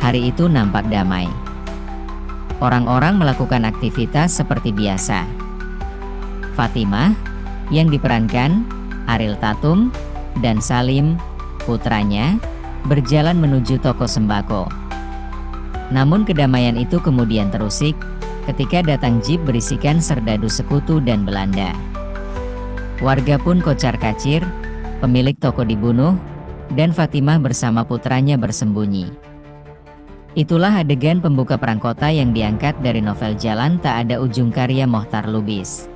Hari itu nampak damai. Orang-orang melakukan aktivitas seperti biasa. Fatimah, yang diperankan Ariel Tatum, dan Salim, putranya, berjalan menuju toko sembako. Namun kedamaian itu kemudian terusik, ketika datang jeep berisikan serdadu sekutu dan Belanda. Warga pun kocar-kacir, pemilik toko dibunuh, dan Fatimah bersama putranya bersembunyi. Itulah adegan pembuka Perang Kota yang diangkat dari novel Jalan Tak Ada Ujung karya Mohtar Lubis.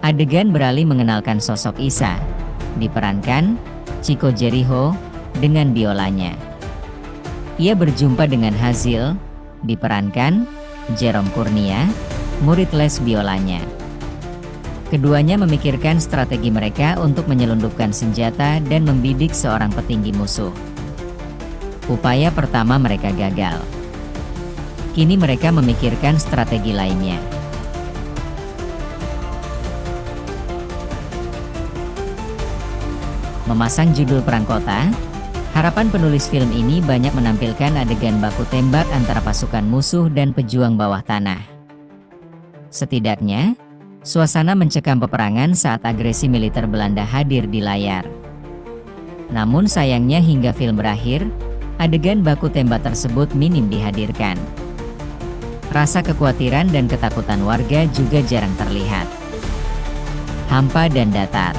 Adegan beralih mengenalkan sosok Isa, diperankan Chico Jericho, dengan biolanya. Ia berjumpa dengan Hazil, diperankan Jerome Kurnia, murid les biolanya. Keduanya memikirkan strategi mereka untuk menyelundupkan senjata dan membidik seorang petinggi musuh. Upaya pertama mereka gagal. Kini mereka memikirkan strategi lainnya. Memasang judul Perang Kota, harapan penulis film ini banyak menampilkan adegan baku tembak antara pasukan musuh dan pejuang bawah tanah. Setidaknya, suasana mencekam peperangan saat agresi militer Belanda hadir di layar. Namun sayangnya hingga film berakhir, adegan baku tembak tersebut minim dihadirkan. Rasa kekhawatiran dan ketakutan warga juga jarang terlihat. Hampa dan datar.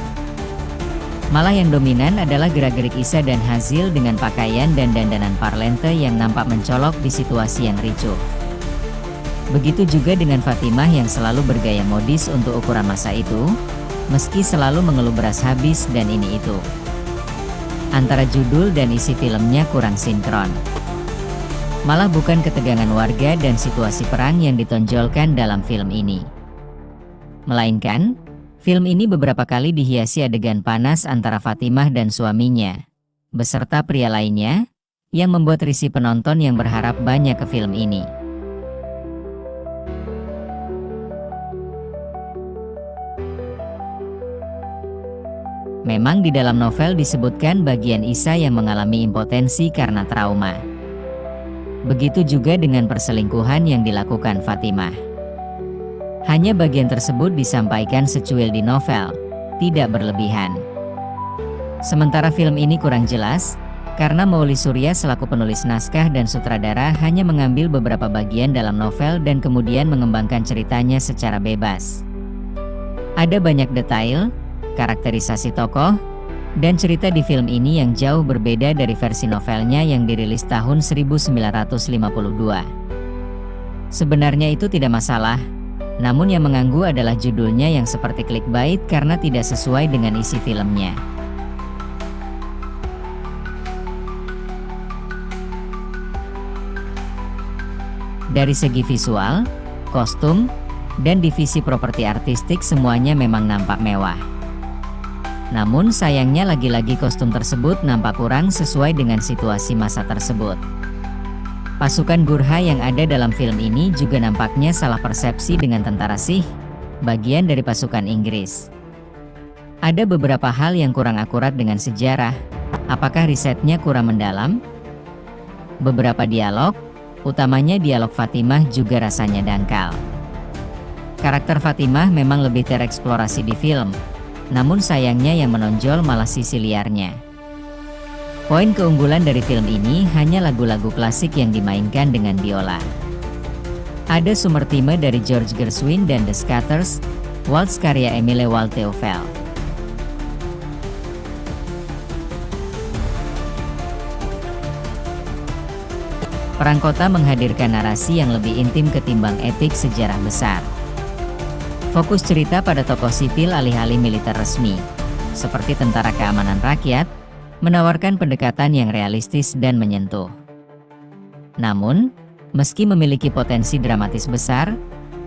Malah yang dominan adalah gerak-gerik Isa dan Hazil dengan pakaian dan dandanan parlente yang nampak mencolok di situasi yang ricuh. Begitu juga dengan Fatimah yang selalu bergaya modis untuk ukuran masa itu, meski selalu mengeluh beras habis dan ini itu. Antara judul dan isi filmnya kurang sinkron. Malah bukan ketegangan warga dan situasi perang yang ditonjolkan dalam film ini. Melainkan, film ini beberapa kali dihiasi adegan panas antara Fatimah dan suaminya, beserta pria lainnya, yang membuat risih penonton yang berharap banyak ke film ini. Memang di dalam novel disebutkan bagian Isa yang mengalami impotensi karena trauma. Begitu juga dengan perselingkuhan yang dilakukan Fatimah. Hanya bagian tersebut disampaikan secuil di novel, tidak berlebihan. Sementara film ini kurang jelas, karena Mauli Surya selaku penulis naskah dan sutradara hanya mengambil beberapa bagian dalam novel dan kemudian mengembangkan ceritanya secara bebas. Ada banyak detail, karakterisasi tokoh, dan cerita di film ini yang jauh berbeda dari versi novelnya yang dirilis tahun 1952. Sebenarnya itu tidak masalah, namun yang mengganggu adalah judulnya yang seperti clickbait karena tidak sesuai dengan isi filmnya. Dari segi visual, kostum, dan divisi properti artistik semuanya memang nampak mewah. Namun sayangnya lagi-lagi kostum tersebut nampak kurang sesuai dengan situasi masa tersebut. Pasukan Gurkha yang ada dalam film ini juga nampaknya salah persepsi dengan tentara Sikh, bagian dari pasukan Inggris. Ada beberapa hal yang kurang akurat dengan sejarah, apakah risetnya kurang mendalam? Beberapa dialog, utamanya dialog Fatimah juga rasanya dangkal. Karakter Fatimah memang lebih tereksplorasi di film, namun sayangnya yang menonjol malah sisi liarnya. Poin keunggulan dari film ini hanya lagu-lagu klasik yang dimainkan dengan biola. Ada Summertime dari George Gershwin dan The Scatters, Waltz karya Emile Waldteufel. Perang Kota menghadirkan narasi yang lebih intim ketimbang epik sejarah besar. Fokus cerita pada tokoh sipil alih-alih militer resmi, seperti Tentara Keamanan Rakyat, menawarkan pendekatan yang realistis dan menyentuh. Namun, meski memiliki potensi dramatis besar,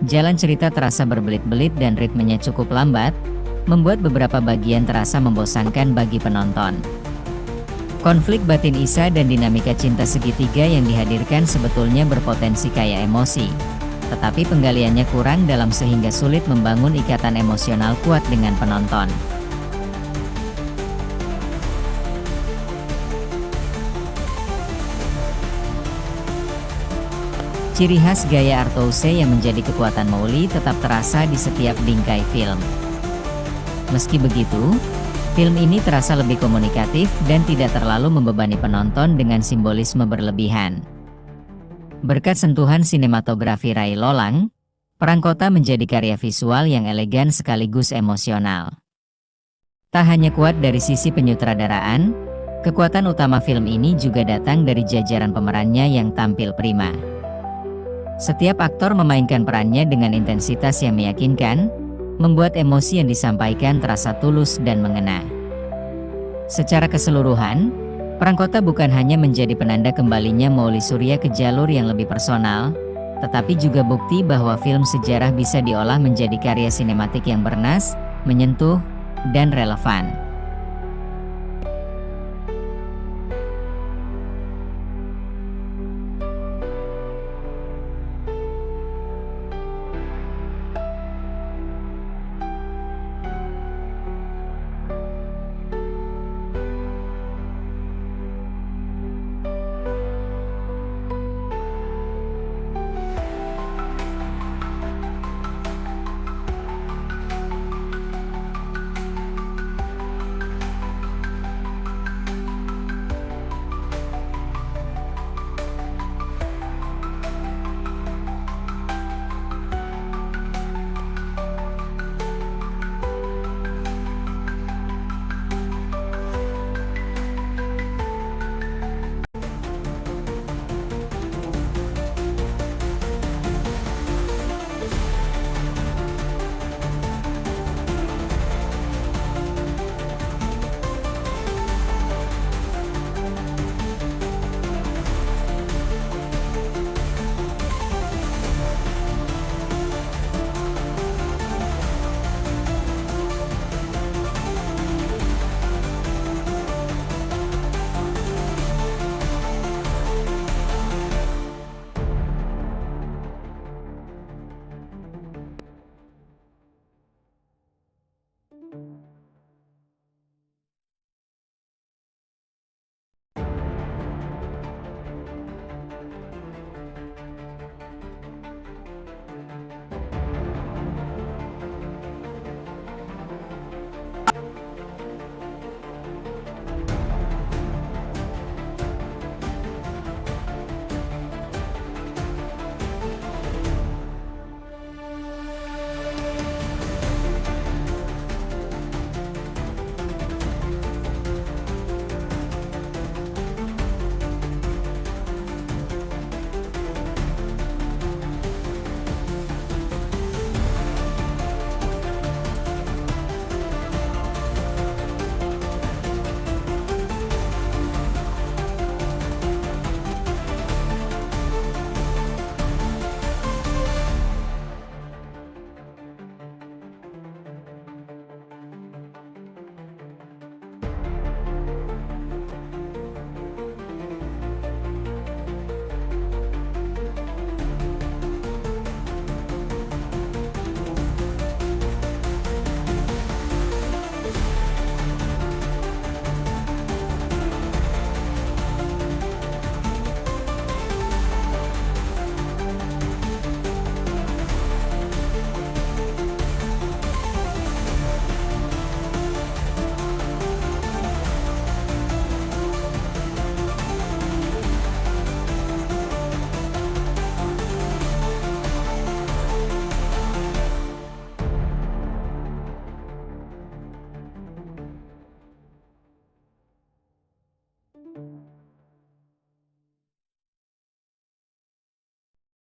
jalan cerita terasa berbelit-belit dan ritmenya cukup lambat, membuat beberapa bagian terasa membosankan bagi penonton. Konflik batin Isa dan dinamika cinta segitiga yang dihadirkan sebetulnya berpotensi kaya emosi, tetapi penggaliannya kurang dalam sehingga sulit membangun ikatan emosional kuat dengan penonton. Ciri khas gaya Arthouse yang menjadi kekuatan Mowgli tetap terasa di setiap bingkai film. Meski begitu, film ini terasa lebih komunikatif dan tidak terlalu membebani penonton dengan simbolisme berlebihan. Berkat sentuhan sinematografi Ray Lolang, Perang Kota menjadi karya visual yang elegan sekaligus emosional. Tak hanya kuat dari sisi penyutradaraan, kekuatan utama film ini juga datang dari jajaran pemerannya yang tampil prima. Setiap aktor memainkan perannya dengan intensitas yang meyakinkan, membuat emosi yang disampaikan terasa tulus dan mengena. Secara keseluruhan, Perang Kota bukan hanya menjadi penanda kembalinya Mowgli Surya ke jalur yang lebih personal, tetapi juga bukti bahwa film sejarah bisa diolah menjadi karya sinematik yang bernas, menyentuh, dan relevan.